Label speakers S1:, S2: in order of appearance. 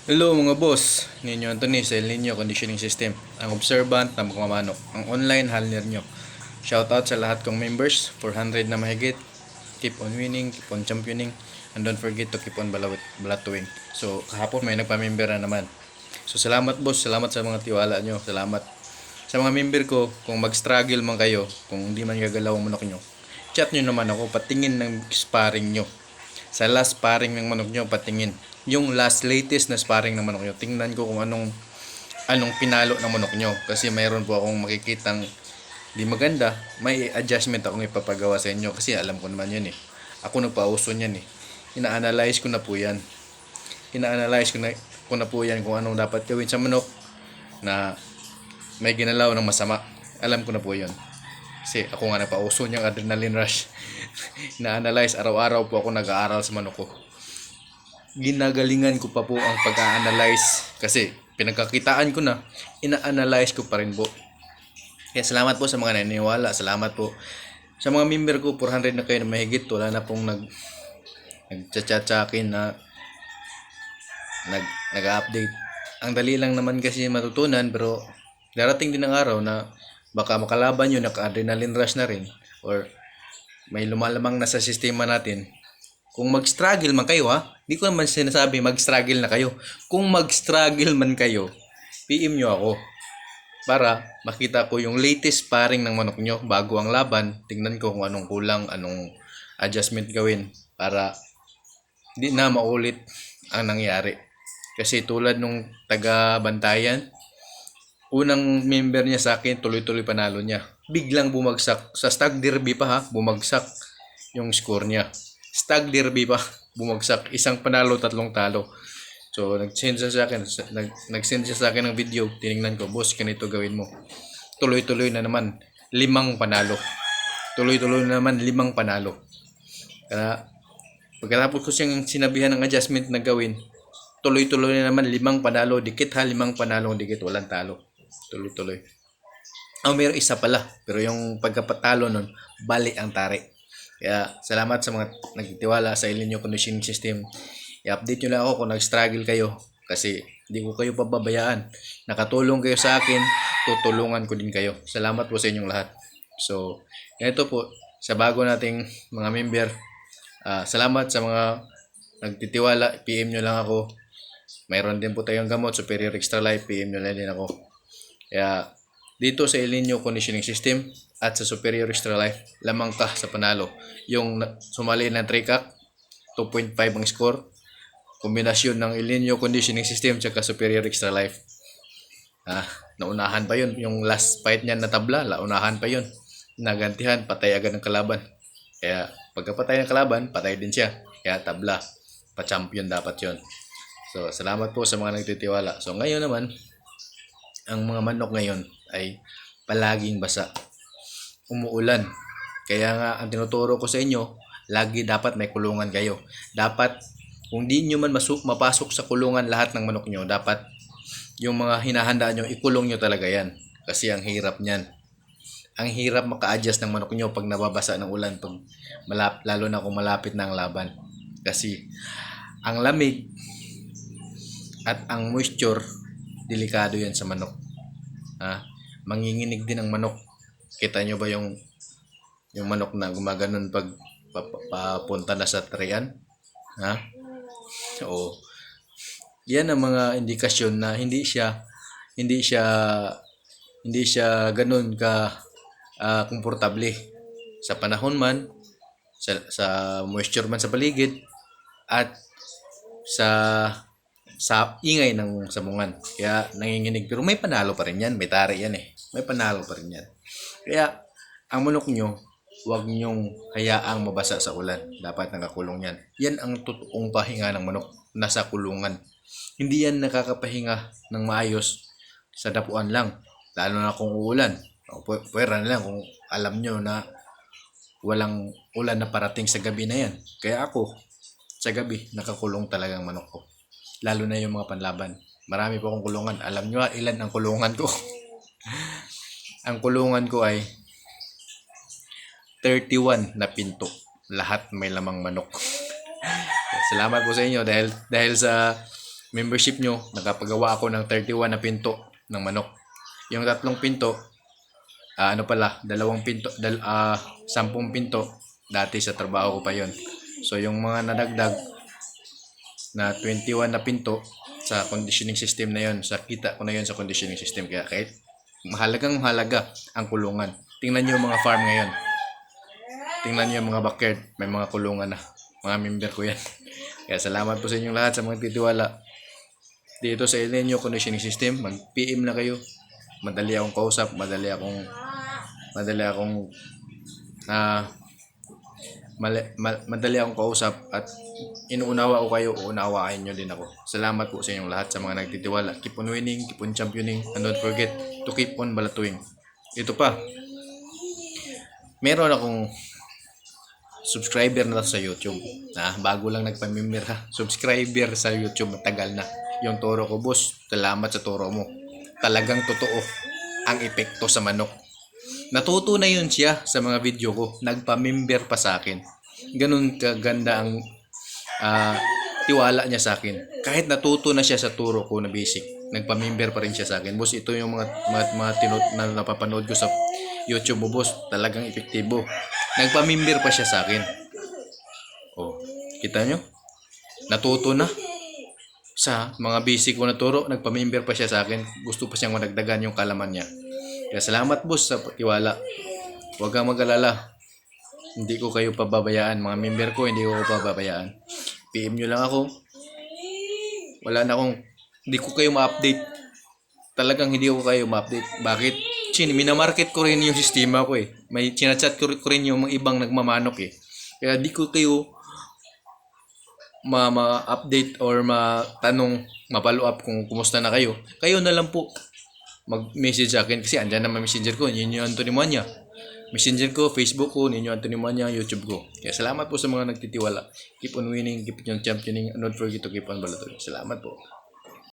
S1: Hello mga boss, Ninyo Anthony sa El Nino Conditioning System, ang observant na magmamanok, ang online haliner nyo. Shoutout sa lahat kong members, 400 na mahigit. Keep on winning, keep on championing, and don't forget to keep on balatuing. So kahapon may nagpa-member na naman. So salamat boss, salamat sa mga tiwala nyo, salamat. Sa mga member ko, kung mag-struggle man kayo, kung hindi man gagalaw ang manok nyo, chat nyo naman ako, patingin ng sparring nyo. Sa last sparring ng manok nyo, patingin. Yung last latest na sparring ng manok nyo, tingnan ko kung anong pinalo ng manok nyo. Kasi mayroon po akong makikitang di maganda, may adjustment akong ipapagawa sa inyo. Kasi alam ko naman yun eh. Ako nagpauso niyan eh. Ina-analyze ko na po yan. Ina-analyze ko na po yan kung anong dapat gawin sa manok na may ginalaw ng masama. Alam ko na po yun. Kasi ako nga nagpauso niyang adrenaline rush. Na-analyze, araw-araw po ako nag-aaral sa manok ko. Ginagalingan ko pa po ang pag-a-analyze kasi pinagkakitaan ko na, ina-analyze ko pa rin po. Kaya salamat po sa mga naniniwala, salamat po sa mga member ko, 400 na kayo na mahigit. Wala na pong nag-chat sa akin na nag-update. Ang dali lang naman kasi matutunan, pero darating din ang araw na baka makalaban nyo, naka-adrenaline rush na rin, or may lumalamang na sa sistema natin. Kung mag-struggle man kayo ha, hindi ko naman sinasabi mag-struggle na kayo. Kung mag-struggle man kayo, PM nyo ako para makita ko yung latest sparring ng manok nyo bago ang laban. Tingnan ko kung anong kulang, anong adjustment gawin para hindi na maulit ang nangyari. Kasi tulad nung taga-bantayan, unang member niya sa akin, tuloy-tuloy panalo niya. Biglang bumagsak. Sa stag derby pa ha, bumagsak yung score niya. Stag derby pa, bumagsak. Isang panalo, tatlong talo. So, nag-send siya sa akin. Nag-send siya sa akin ng video. Tiningnan ko, boss, ganito gawin mo. Tuloy-tuloy na naman. 5 panalo. Tuloy-tuloy na naman, 5 panalo. Kaya, pagkatapos ko siyang sinabihan ng adjustment na gawin, tuloy-tuloy na naman, 5 panalo. Dikit ha, 5 panalo, dikit, walang talo. Tuloy-tuloy. Mayroong isa pala. Pero yung pagkapatalo nun, bali ang tari. Kaya salamat sa mga nagtitiwala sa El Nino Conditioning System. I-update nyo lang ako kung nag-struggle kayo. Kasi hindi ko kayo pababayaan. Nakatulong kayo sa akin, tutulungan ko din kayo. Salamat po sa inyong lahat. So, ganito po. Sa bago nating mga member, salamat sa mga nagtitiwala. PM nyo lang ako. Mayroon din po tayong gamot, Superior Extra Life. PM nyo lang din ako. Kaya dito sa El Nino Conditioning System at sa Superior Extra Life, lamang ka sa panalo. Yung sumali ng Tricac, 2.5 ang score. Kombinasyon ng El Nino Conditioning System at Superior Extra Life. Naunahan pa yun. Yung last fight niya na tabla, naunahan pa yun. Nagantihan, patay agad ng kalaban. Kaya pagkapatay ng kalaban, patay din siya. Kaya tabla, pa-champion dapat yon. So, salamat po sa mga nagtitiwala. So, ngayon naman, ang mga manok ngayon ay palaging basa. Umuulan. Kaya nga, ang tinuturo ko sa inyo, lagi dapat may kulungan kayo. Dapat, kung di nyo man mapasok sa kulungan lahat ng manok nyo, dapat yung mga hinahanda nyo, ikulong nyo talaga yan. Kasi ang hirap niyan. Ang hirap maka-adjust ng manok nyo pag nababasa ng ulan, pag lalo na kung malapit na ang laban. Kasi ang lamig at ang moisture, delikado yan sa manok. Manginginig din ang manok. Kita nyo ba yung manok na gumaganon pag papunta na sa trian? Oo. Yan ang mga indikasyon na hindi siya ganun ka komportable sa panahon man, sa moisture man sa paligid, at sa ingay ng sabungan. Kaya nanginginig, pero may panalo pa rin yan. May tari yan eh. May panalo pa rin yan. Kaya ang manok nyo, huwag nyong hayaang mabasa sa ulan. Dapat nakakulong yan. Yan ang totoong pahinga ng manok. Nasa kulungan. Hindi yan nakakapahinga ng maayos sa dapuan lang. Lalo na kung uulan. Pwera na lang kung alam nyo na walang ulan na parating sa gabi na yan. Kaya ako, sa gabi, nakakulong talaga ang manok ko. Lalo na yung mga panlaban. Marami po akong kulungan. Alam nyo ilan ang kulungan ko? Ang kulungan ko ay 31 na pinto. Lahat may lamang manok. Salamat po sa inyo dahil sa membership nyo, nakapagawa ako ng 31 na pinto ng manok. Yung 3 pinto, 2 pinto, 10 pinto, dati sa trabaho ko pa yon. So yung mga nadagdag na 21 na pinto sa conditioning system na yon, sa kita ko na yon sa conditioning system. Kaya kahit mahalaga ang kulungan. Tingnan nyo yung mga farm ngayon. Tingnan nyo yung mga backyard, may mga kulungan na. Mga member ko yan. Kaya salamat po sa inyong lahat sa mga titiwala dito sa Elenio conditioning system. Mag-PM na kayo. Madali akong kausap, madali akong kausap, at inuunawa ko kayo, uunawain nyo din ako. Salamat po sa inyong lahat sa mga nagtitiwala. Keep on winning, keep on championing, and don't forget to keep on balatuing. Ito pa, meron akong subscriber na sa YouTube. Bago lang nagpa-member ha. Subscriber sa YouTube, matagal na. Yung turo ko, boss, salamat sa turo mo. Talagang totoo ang epekto sa manok. Natuto na yun siya sa mga video ko. Nagpa-member pa sa akin. Ganun kaganda ang tiwala niya sa akin. Kahit natuto na siya sa turo ko na basic, nagpa-member pa rin siya sa akin. Boss, ito yung mga na napapanood ko sa YouTube mo, boss. Talagang epektibo. Nagpa-member pa siya sa akin. Oh, kita nyo? Natuto na. Sa mga basic ko na turo, nagpa-member pa siya sa akin. Gusto pa siyang madagdagan yung kalaman niya. Kaya salamat, boss, sa tiwala. Huwag kang mag-alala. Hindi ko kayo pababayaan. Mga member ko, hindi ko pababayaan. PM nyo lang ako. Hindi ko kayo ma-update. Talagang hindi ko kayo ma-update. Bakit? Minamarket ko rin yung sistema ko eh. May chinachat ko rin yung mga ibang nagmamanok eh. Kaya di ko kayo ma-update or matanong, ma-follow up kung kumusta na kayo. Kayo na lang po mag-message sa akin kasi andyan naman messenger ko, Ninyo Anthony Manya. Messenger ko, Facebook ko, Ninyo Anthony Manya, YouTube ko. Kaya salamat po sa mga nagtitiwala. Keep on winning, keep on championing, and don't forget to keep on balatoy. Salamat po.